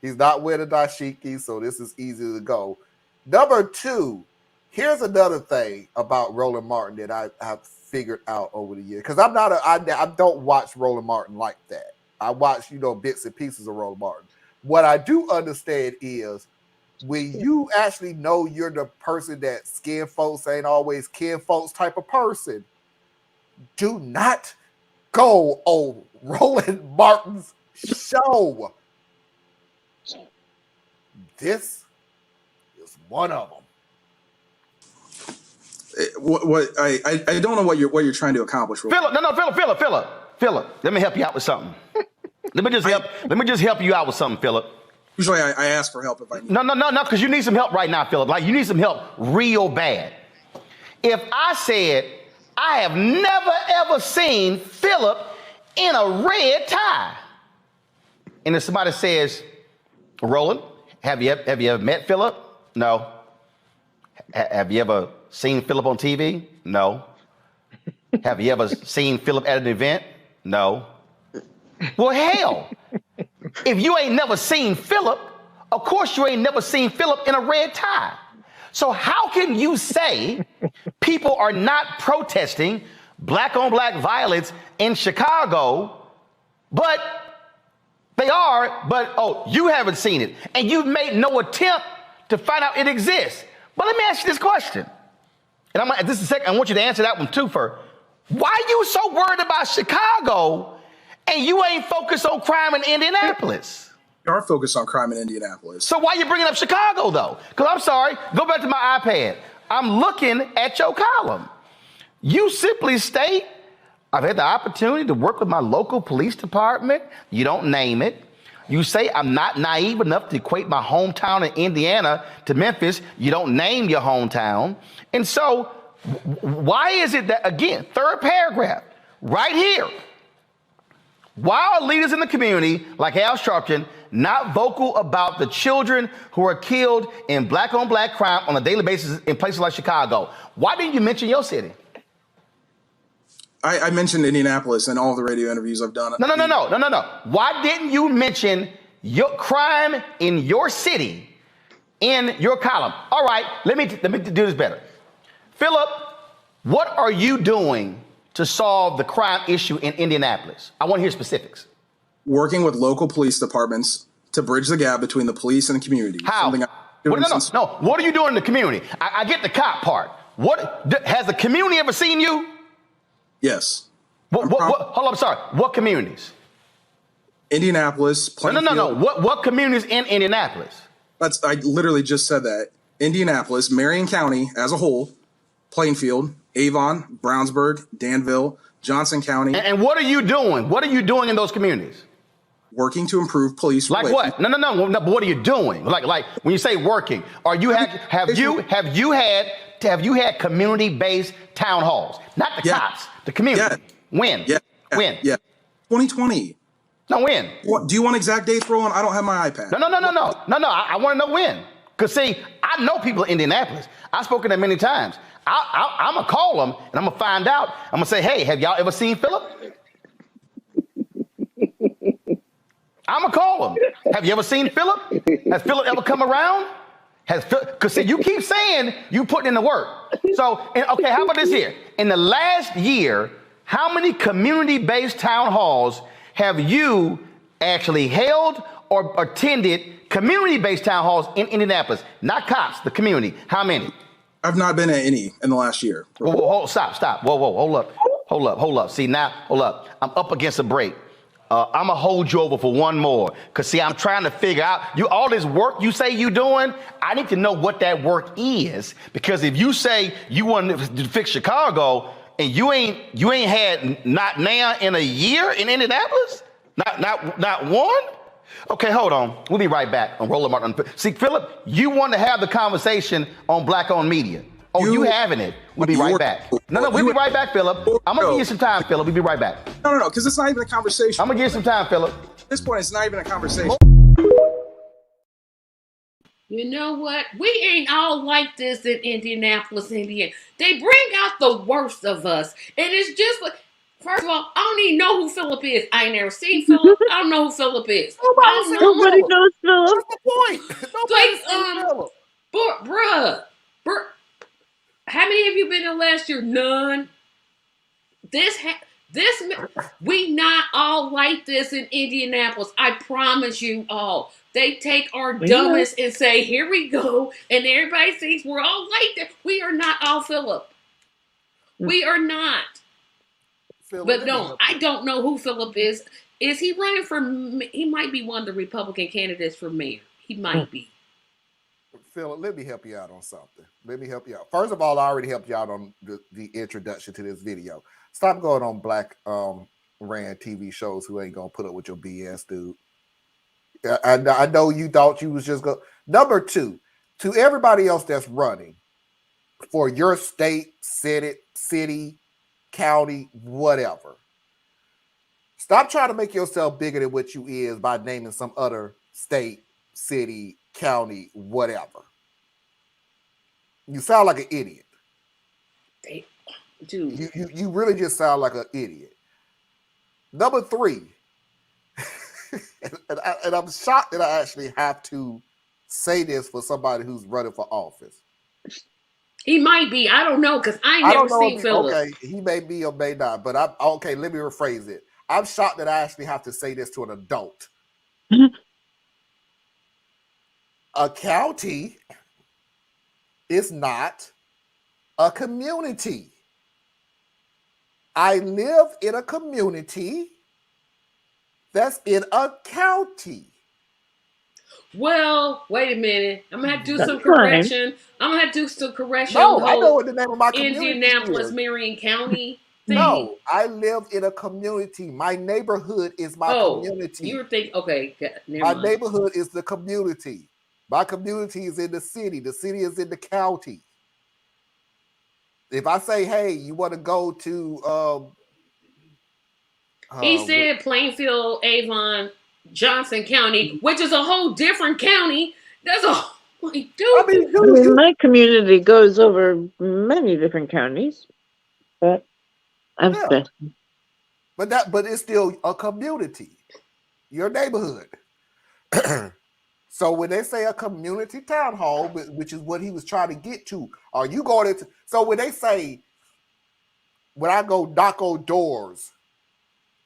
He's not with a dashiki, so this is easy to go. Number two, here's another thing about Roland Martin that I have figured out over the years, because I don't watch Roland Martin like that. I watch, bits and pieces of Roland Martin. What I do understand is when you actually know you're the person that skin folks ain't always kin folks type of person, do not go on Roland Martin's show. This is one of them. I don't know what you're trying to accomplish. Philip, let me help you out with something. Let me just help you out with something, Philip. Usually I ask for help if I need. No, because you need some help right now, Philip. Like, you need some help real bad. If I said I have never ever seen Philip in a red tie, and if somebody says, Roland, have you ever met Philip? No. Have you ever seen Philip on TV? No. Have you ever seen Philip at an event? No. Well, hell, if you ain't never seen Philip, of course you ain't never seen Philip in a red tie. So how can you say people are not protesting black on black violence in Chicago, but they are, but you haven't seen it, and you've made no attempt to find out it exists. But let me ask you this question, and this is second. I want you to answer that one too first. Why are you so worried about Chicago and you ain't focused on crime in Indianapolis? We are focused on crime in Indianapolis. So why are you bringing up Chicago though? Because I'm sorry, go back to my iPad. I'm looking at your column. You simply state, I've had the opportunity to work with my local police department. You don't name it. You say I'm not naive enough to equate my hometown in Indiana to Memphis. You don't name your hometown. And so why is it that, again, third paragraph, right here, why are leaders in the community like Al Sharpton not vocal about the children who are killed in black on black crime on a daily basis in places like Chicago? Why didn't you mention your city? I mentioned Indianapolis in all the radio interviews I've done. No. Why didn't you mention your crime in your city in your column? All right, let me do this better. Philip, what are you doing to solve the crime issue in Indianapolis? I want to hear specifics. Working with local police departments to bridge the gap between the police and the community. How? No. What are you doing in the community? I get the cop part. Has the community ever seen you? Yes. Hold on, I'm sorry. What communities? Indianapolis, Plainfield. No. What communities in Indianapolis? I literally just said that. Indianapolis, Marion County as a whole, Plainfield, Avon, Brownsburg, Danville, Johnson County. And what are you doing? What are you doing in those communities? Working to improve police relations. Like what? No. But what are you doing? Like when you say working, have you had community-based town halls? Not the cops, the community. Yeah. When? When? 2020. No, when? Do you want exact dates, Roland? I don't have my iPad. No. I want to know when. Because, see, I know people in Indianapolis. I've spoken to them many times. I'm going to call them, and I'm going to find out. I'm going to say, hey, have y'all ever seen Philip? I'm going to call them. Have you ever seen Philip? Has Philip ever come around? Because, see, you keep saying you putting in the work. So, okay, how about this here? In the last year, how many community-based town halls have you actually held or attended community-based town halls in Indianapolis? Not cops, the community. How many? I've not been at any in the last year. Whoa, stop. Whoa, hold up. See, now, hold up. I'm up against a break. I'm going to hold you over for one more. Because, see, I'm trying to figure out, all this work you say you doing, I need to know what that work is. Because if you say you want to fix Chicago and you ain't had not now in a year in Indianapolis? Not one? Okay, hold on. We'll be right back on Roland Martin. See, Philip, you want to have the conversation on Black-owned media. Oh, you having it. We'll be right back. No, we'll be right back, Philip. I'm going to give you some time, Philip. We'll be right back. No, because it's not even a conversation. I'm going to give you some time, Philip. At this point, it's not even a conversation. You know what? We ain't all like this in Indianapolis, Indiana. They bring out the worst of us. And it's just like, First of all, I don't even know who Philip is. I ain't never seen Philip. I don't know who Philip is. I Nobody don't seen know Nobody him. Philip. knows Philip. That's the point. Nobody Like, seen Philip. bruh, how many of you been in last year? None. This, this, we not all like this in Indianapolis. I promise you all. They take our We know. dumbest and say, "Here we go," and everybody thinks we're all like that. We are not all Philip. We are not. Philip, But let me no, help I you. don't know who Philip is. Is he running for? He might be one of the Republican candidates for mayor. He might be. Philip, let me help you out on something. Let me help you out. First of all, I already helped you out on the introduction to this video. Stop going on black ran TV shows who ain't gonna put up with your BS, dude. I know you thought you was just going. Number two, to everybody else that's running for your state, city, county, whatever. Stop trying to make yourself bigger than what you is by naming some other state, city, county, whatever. You sound like an idiot. Dude. You really just sound like an idiot. Number three, and I'm shocked that I actually have to say this for somebody who's running for office. He might be. I don't know because I ain't I never don't know seen if Philip. okay, he may be or may not, but I'm okay. Let me rephrase it. I'm shocked that I actually have to say this to an adult. A county is not a community. I live in a community that's in a county. Well, wait a minute. I'm gonna have to do That's some fine. correction. I'm gonna have to do some correction on No, the I know whole what the name of my community Indianapolis, is. Marion County thing. No, I live in a community. My neighborhood is my Oh, you community. were thinking. Okay, never My mind. neighborhood is the community. My community is in the city. The city is in the county. If I say, hey, you want to go to He said Plainfield, Avon, Johnson County, which is a whole different county. That's a like, dude. I mean, I mean, my community goes over many different counties, but I'm yeah, special. but it's still a community, your neighborhood. So when they say a community town hall, which is what he was trying to get to, are you going into? So when they say, when I go knock on doors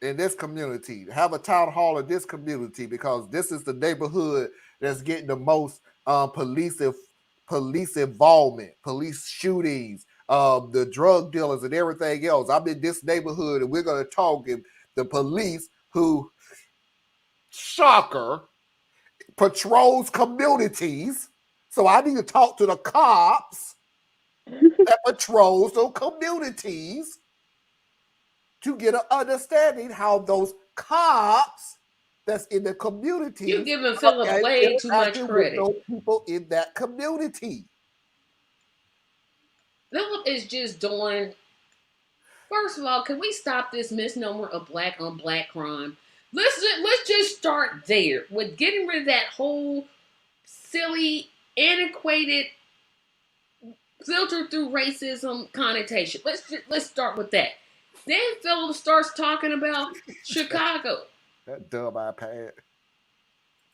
in this community, have a town hall in this community because this is the neighborhood that's getting the most police involvement, police shootings, the drug dealers and everything else. I'm in this neighborhood and we're going to talk. And the police, who, shocker, patrols communities. So I need to talk to the cops that patrols those communities to get an understanding how those cops that's in the community You're giving Philip way too much interacting with credit. those people in that community. Philip is just doing. First of all, can we stop this misnomer of black on black crime? Let's just start there with getting rid of that whole silly, antiquated, filtered through racism connotation. Let's start with that. Then Philip starts talking about Chicago. That dumb iPad.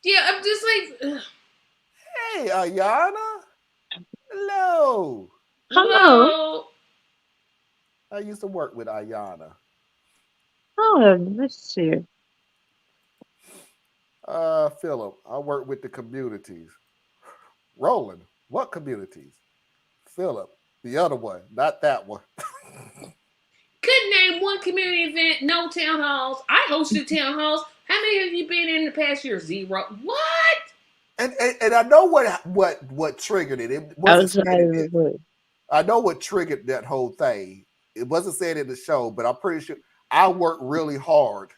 Yeah, I'm just like, ugh. Hey, Ayana. Hello. Hello. Hello. I used to work with Ayana. Oh, let's see. Philip, I work with the communities. Roland, what communities? Philip, the other one, not that one. Couldn't name one community event, no town halls. I hosted town halls. How many have you been in the past year? Zero. What? And I know what triggered it. It wasn't Outside said in of the it. blue. I know what triggered that whole thing. It wasn't said in the show, but I'm pretty sure I work really hard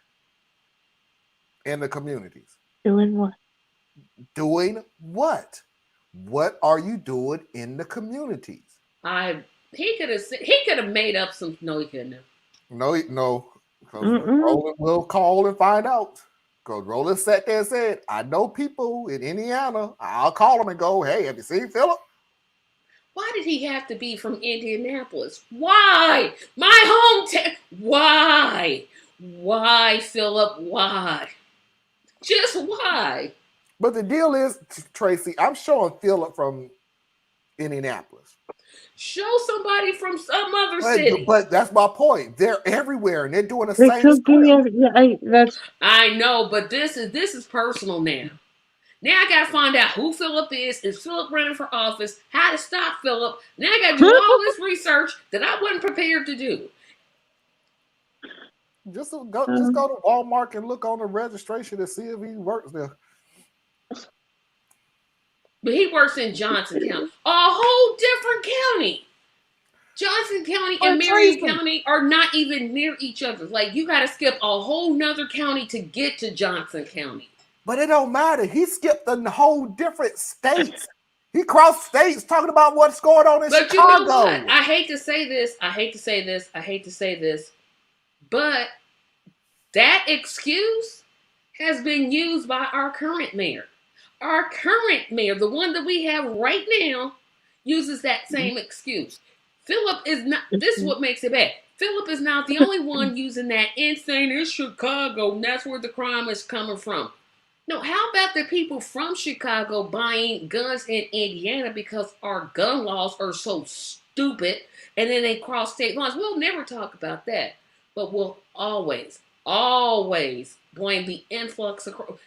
in the communities. Doing what? Doing what? What are you doing in the communities? He could have made up some. No, he couldn't have. No, because Roland will call and find out. Because Roland sat there and said, I know people in Indiana. I'll call them and go, hey, have you seen Philip? Why did he have to be from Indianapolis? Why? My hometown. Why? Why, Philip? Why? Just why? But the deal is, Tracy, I'm showing Philip from Indianapolis. Show somebody from some other city. But that's my point. They're everywhere and they're doing the They same could be. script. That's I know, but this is personal now. Now I gotta find out who Philip is Philip running for office, how to stop Philip. Now I gotta do all this research that I wasn't prepared to do. Just go to Walmart and look on the registration to see if he works there. But he works in Johnson County, a whole different county. Johnson County and Marion County are not even near each other. Like, you got to skip a whole nother county to get to Johnson County. But it don't matter. He skipped a whole different states. He crossed states talking about what's going on in Chicago. You know what? I hate to say this. But that excuse has been used by our current mayor. Our current mayor, the one that we have right now, uses that same excuse. Philip is not, this is what makes it bad. Philip is not the only one using that insane in Chicago, and that's where the crime is coming from. No, how about the people from Chicago buying guns in Indiana because our gun laws are so stupid, and then they cross state lines? We'll never talk about that, but we'll always blame the influx of...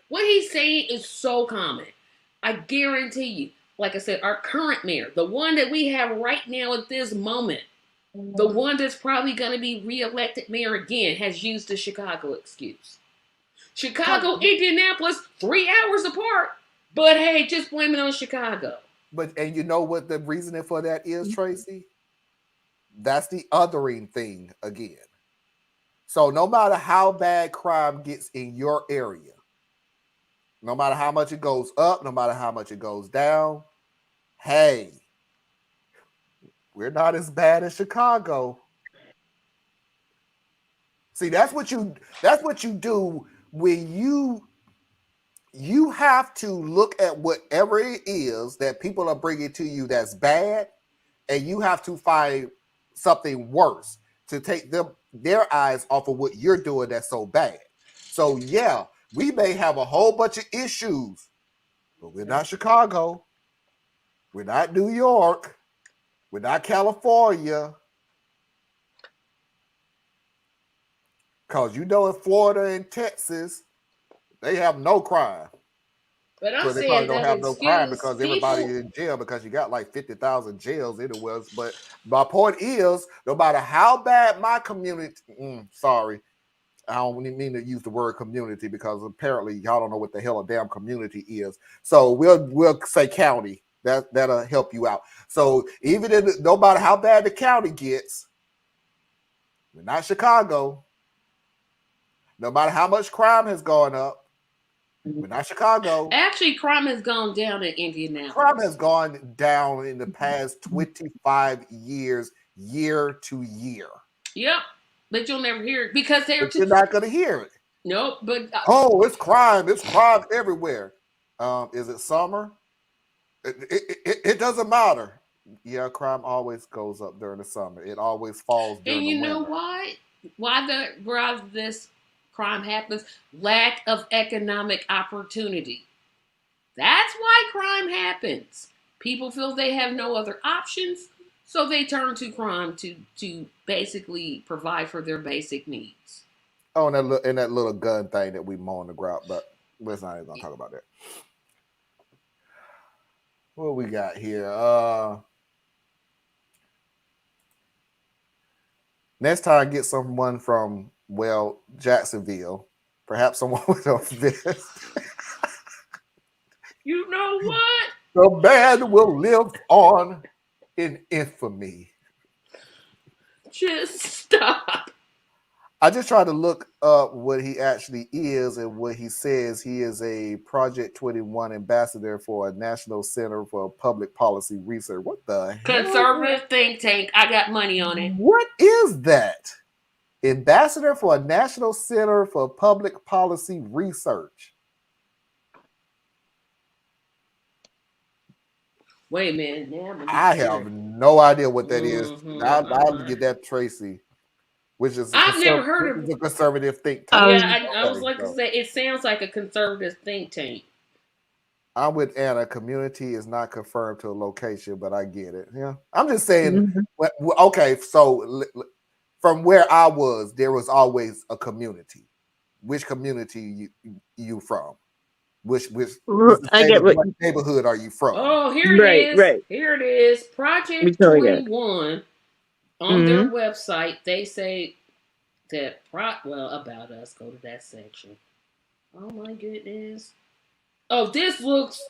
What he's saying is so common. I guarantee you. Like I said, our current mayor, the one that we have right now at this moment, the one that's probably going to be reelected mayor again, has used the Chicago excuse. Chicago, Indianapolis, 3 hours apart. But hey, just blame it on Chicago. And you know what the reasoning for that is, Tracy? That's the othering thing again. So no matter how bad crime gets in your area, no matter how much it goes up, no matter how much it goes down, hey, we're not as bad as Chicago. See, that's what you do when you have to look at whatever it is that people are bringing to you that's bad, and you have to find something worse to take their eyes off of what you're doing that's so bad. So yeah, we may have a whole bunch of issues, but we're not Chicago. We're not New York. We're not California. Because you know in Florida and Texas, they have no crime. But I'm so they saying probably don't have no crime because everybody is in jail because you got like 50,000 jails anywhere. But my point is, no matter how bad my community, sorry, I don't mean to use the word community because apparently y'all don't know what the hell a damn community is. So we'll say county. That'll help you out. So even if no matter how bad the county gets, we're not Chicago. No matter how much crime has gone up, we're not Chicago. Actually, crime has gone down in Indianapolis. Crime has gone down in the past 25 years, year to year. Yep. But you'll never hear it because you're not going to hear it. Nope. But it's crime. It's crime everywhere. Is it summer? It doesn't matter. Yeah, crime always goes up during the summer. It always falls during the winter. And you know why? Why this crime happens? Lack of economic opportunity. That's why crime happens. People feel they have no other options, so they turn to crime to basically provide for their basic needs. Oh, and that little gun thing that we mow on the ground, but we're not even gonna talk about that. What we got here? Next time, get someone from Jacksonville, perhaps someone with a vest. You know what? The man will live on in infamy. Just stop. I just tried to look up what he actually is and what he says. He is a Project 21 ambassador for a National Center for Public Policy Research. What the hell? Conservative think tank. I got money on it. What is that? Ambassador for a National Center for Public Policy Research. Wait a minute. Now I'm gonna I be have curious. no idea what that is. I'll Uh-huh. get that Tracy, which is I've never heard of. a conservative think I tank. Yeah, was I was Okay, like to so say, it sounds like a conservative think tank. I'm with Anna. Community is not confirmed to a location, but I get it. Yeah, I'm just saying. Mhm. Okay, so from where I was, there was always a community. Which community you from? Which is the I same get as what. what neighborhood are you from? Oh, here it Right, is. right. Here it is. We Project totally get it. 21 on their Hmm. website. They say that well about us. Go to that section. Oh my goodness. Oh, this looks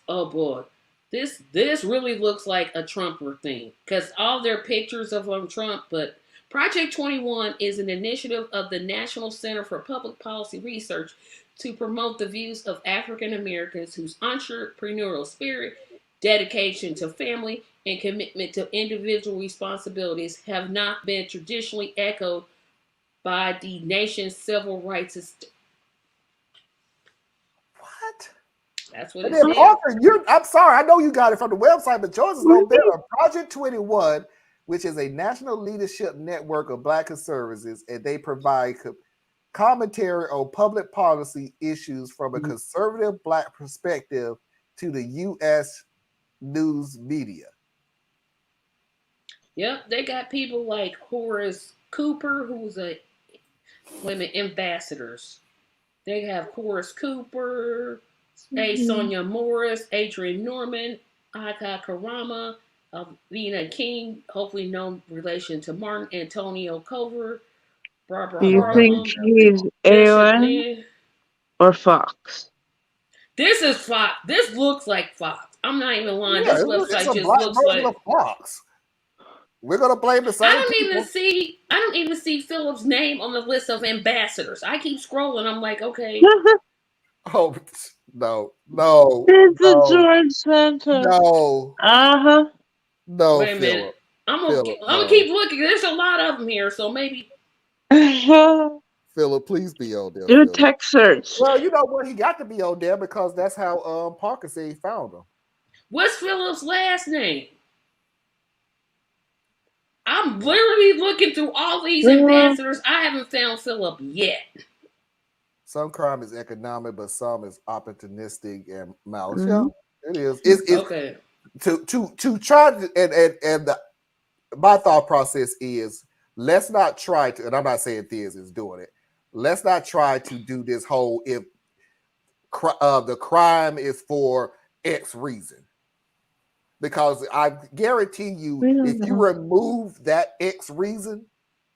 oh boy. This really looks like a Trumper thing because all their pictures of Trump. But Project 21 is an initiative of the National Center for Public Policy Research to promote the views of African Americans whose entrepreneurial spirit, dedication to family, and commitment to individual responsibilities have not been traditionally echoed by the nation's civil rights. What? That's what And it then says. Parker, I'm sorry, I know you got it from the website, but yours is no better. Project 21, which is a national leadership network of Black conservatives, and they provide commentary on public policy issues from a conservative Black perspective to the U.S. news media. Yep, they got people like Horace Cooper, who's a women ambassadors. They have Horace Cooper, A. Mhm. Sonia Morris, Adrian Norman, Aka Karama, Vina King, hopefully no relation to Martin Antonio Cover, Do Barbara you No, think Harlem, he's Bishop AON Lynn. or Fox? This is Fox. This looks like Fox. I'm not even lying. yeah, This it's website a just Black looks version of like Fox. We're gonna blame the same people. I don't even see Philip's name on the list of ambassadors. I keep scrolling. I'm like, okay, Oh no, no, It's a no, George Santa. no, Uh-huh. no, wait a minute. Philip. I'm Philip, gonna no. keep looking. There's a lot of them here, so maybe Philip, please be on there, Do a Philip. text search. Well, you know what? He got to be on there because that's how Parker said he found him. what's Philip's last name? I'm literally looking through all these Well, ambassadors. I haven't found Philip yet. Some crime is economic, but some is opportunistic and malice. Yeah, mhm. it is. It's Okay. to try to and my thought process is let's not try to, and I'm not saying Thiers is doing it. Let's not try to do this whole if the crime is for X reason. Because I guarantee you, We don't if you know. remove that X reason,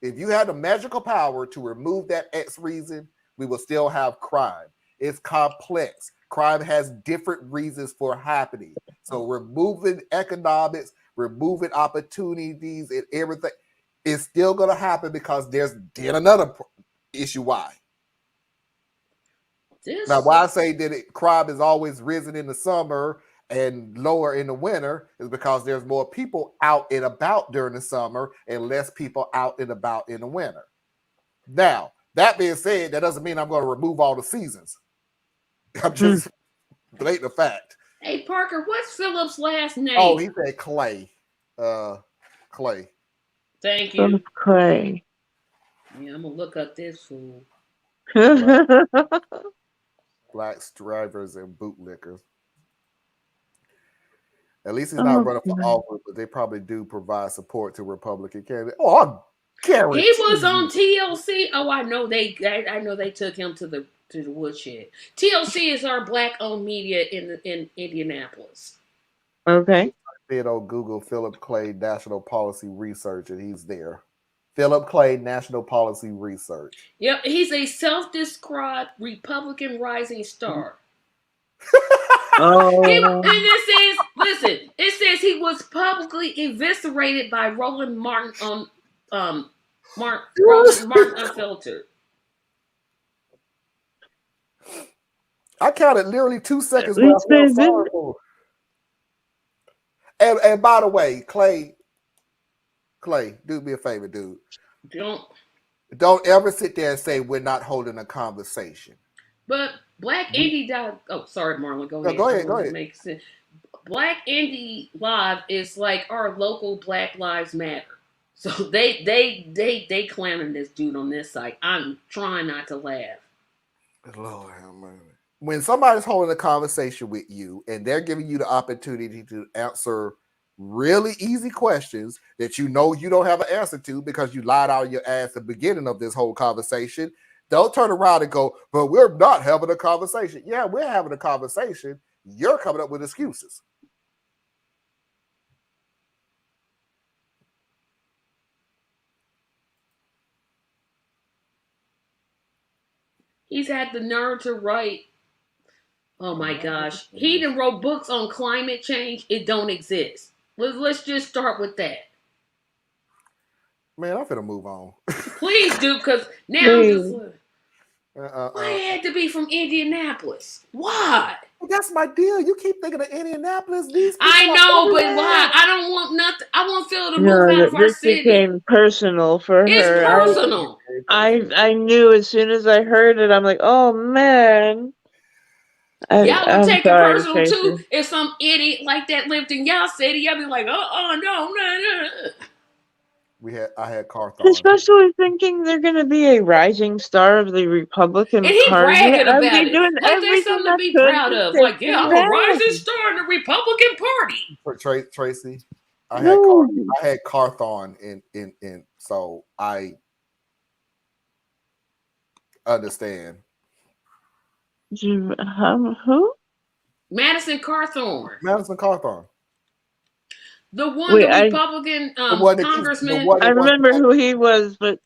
if you had the magical power to remove that X reason, we will still have crime. It's complex. Crime has different reasons for happening. So removing economics, removing opportunities, and everything, it's still going to happen because there's then another issue why. Now, This why I say that crime has always risen in the summer and lower in the winter is because there's more people out and about during the summer and less people out and about in the winter. Now, that being said, that doesn't mean I'm going to remove all the seasons. I'm just blatant the fact. Hey Parker, what's Philip's last Oh, name? he said Clay. Clay. Thank Philip you. Clay. Yeah, I'm gonna look up this fool. Black, black drivers and bootlickers. At least he's not Oh, running for boy. office, but they probably do provide support to Republican candidates. Oh, I He guarantee was on you. TLC. Oh, I know they took him to the woodshed. TLC is our black-owned media in Indianapolis. Okay. Did on Google Philip Clay National Policy Research, and he's there. Philip Clay National Policy Research. Yep, he's a self-described Republican rising star. Oh. And it says, listen, it says he was publicly eviscerated by Roland Martin on Roland Martin Unfiltered. I counted literally 2 At seconds where I least they felt didn't. sorry for him. And by the way, Clay, do me a favor, dude. Don't. Don't ever sit there and say we're not holding a conversation. But Black We, Indie. Oh, sorry, Marlon. Go no, ahead. go I ahead, go wanted to ahead. make sense. Black Indie Live is like our local Black Lives Matter. So they clowning this dude on this site. I'm trying not to laugh. Lord have mercy. When somebody's holding a conversation with you and they're giving you the opportunity to answer really easy questions that you know you don't have an answer to because you lied out of your ass at the beginning of this whole conversation, don't turn around and go, but we're not having a conversation. Yeah, we're having a conversation. You're coming up with excuses. He's had the nerve to write. Oh my gosh. He even wrote books on climate change. It don't exist. Let's just start with that. Man, I'm finna move on. Please do, because now I'm just Please. like, why it had to be from Indianapolis? Why? Well, that's my deal. You keep thinking of Indianapolis. These people I are know, but everywhere. why? I don't want nothing. I want Phil to move No, out of our this city. became personal for It's her. personal. I knew as soon as I heard it, I'm like, oh man. Y'all would I'm take it sorry, personal Tracy. too if some idiot like that lived in y'all city. Y'all be like, no. I had Carthon. Especially thinking they're going to be a rising star of the Republican And he Party. bragging I'd about be it. doing Like there's everything something to I be could proud to of. take Like, yeah, I'm a rising advantage. star in the Republican Party. For Tracy, I No. had Carthon in so I understand. Who? Madison Carthon. Madison Carthon. The one, Wait, the Republican The one that congressman. I remember who he was, but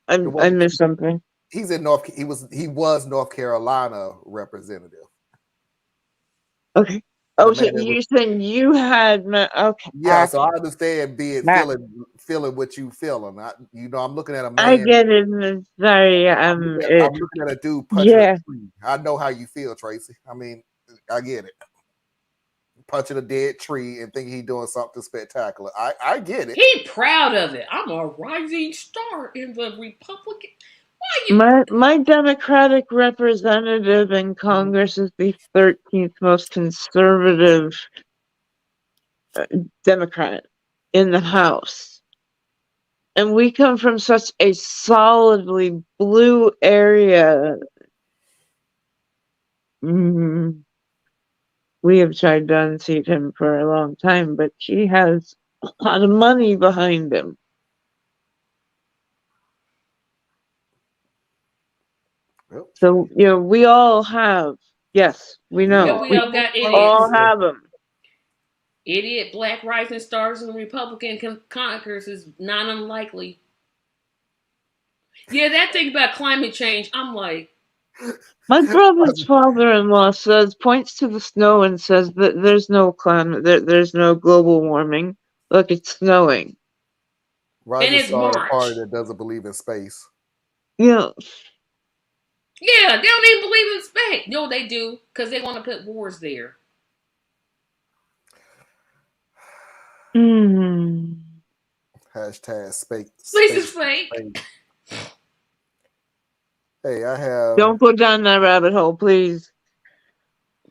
I one missed something. He's in he was North Carolina representative. Okay. Oh, so you saying you had okay? Yeah, so I understand feeling what you feeling. I'm looking at a man. I get it. Sorry, I'm looking at a dude punching a tree. I know how you feel, Tracy. I mean, I get it. Punching a dead tree and thinking he's doing something spectacular. I get it. He proud of it. I'm a rising star in the Republican. Why you? My Democratic representative in Congress is the 13th most conservative Democrat in the House. And we come from such a solidly blue area. We have tried to unseat him for a long time, but he has a lot of money behind him. So, we all have. Yes, we know. Yeah, we all got idiots. All have them. Idiot black rising stars in the Republican Congress is not unlikely. Yeah, that thing about climate change, I'm like. My brother's father-in-law points to the snow and says that there's no climate, there's no global warming. Look, it's snowing. Rising star party that doesn't believe in space. Yeah. Yeah, they don't even believe in space. No, they do, because they want to put wars there. Hashtag space. Space is fake. Hey, I have. Don't go down that rabbit hole, please.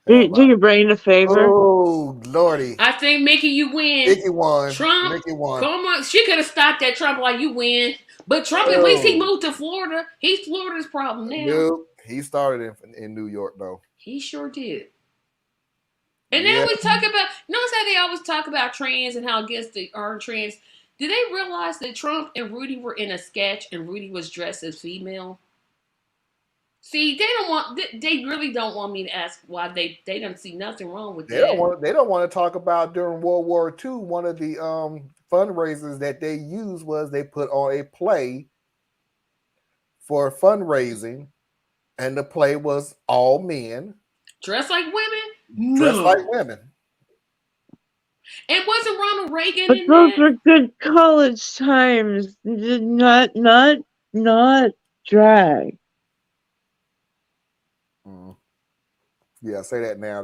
Do your brain a favor. Oh, Lordy. I think, Mickey, you win. Mickey won. Trump, Mickey won. come on. She could have stopped that Trump like you win. But Trump, at least he moved to Florida. He's Florida's problem now. Nope. He started in New York, though. He sure did. And then we talk about, notice how they always talk about trans and how against our trans. Did they realize that Trump and Rudy were in a sketch and Rudy was dressed as female? See, they really don't want me to ask why they don't see nothing wrong with that. They don't want to talk about during World War II. One of the fundraisers that they used was they put on a play for fundraising, and the play was all men dressed like women. Dressed like women. And wasn't Ronald Reagan but in those that? were good college times. Not drag. Yeah, say that now.